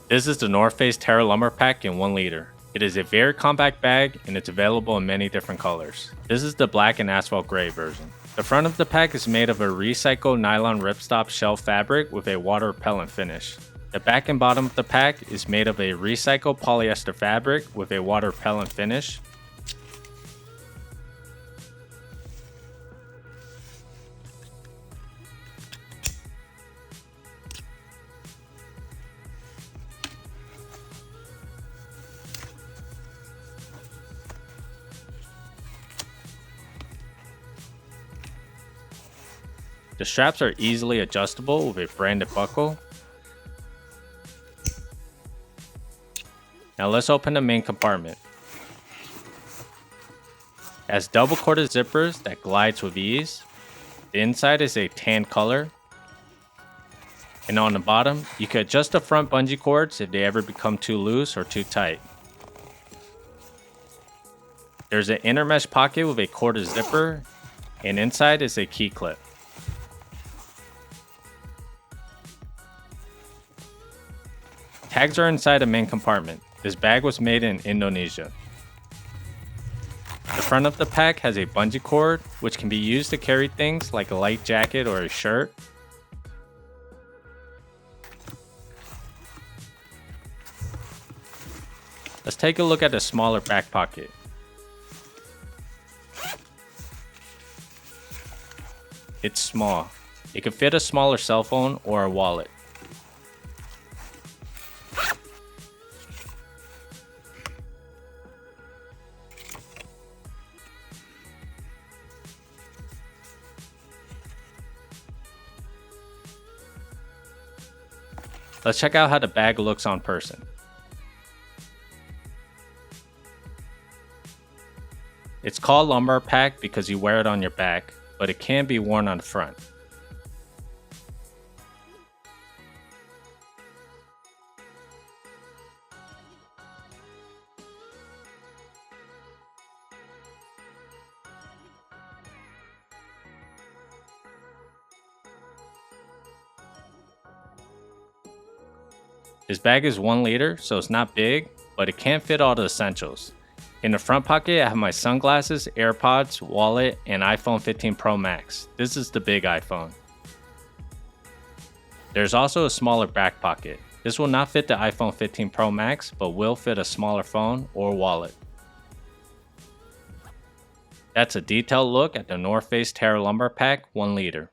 This is the North Face Terra Lumbar Pack in 1 liter. It is a very compact bag and it's available in many different colors. This is the black and asphalt gray version. The front of the pack is made of a recycled nylon ripstop shell fabric with a water repellent finish. The back and bottom of the pack is made of a recycled polyester fabric with a water repellent finish. The straps are easily adjustable with a branded buckle. Now let's open the main compartment. It has double corded zippers that glides with ease. The inside is a tan color. And on the bottom, you can adjust the front bungee cords if they ever become too loose or too tight. There's an inner mesh pocket with a corded zipper, and inside is a key clip. Tags are inside the main compartment. This bag was made in Indonesia. The front of the pack has a bungee cord, which can be used to carry things like a light jacket or a shirt. Let's take a look at the smaller back pocket. It's small. It can fit a smaller cell phone or a wallet. Let's check out how the bag looks on person. It's called lumbar pack because you wear it on your back, but it can be worn on the front. This bag is 1 liter, so it's not big, but it can fit all the essentials. In the front pocket, I have my sunglasses, AirPods, wallet, and iPhone 15 Pro Max. This is the big iPhone. There's also a smaller back pocket. This will not fit the iPhone 15 Pro Max, but will fit a smaller phone or wallet. That's a detailed look at the North Face Terra Lumbar Pack 1 liter.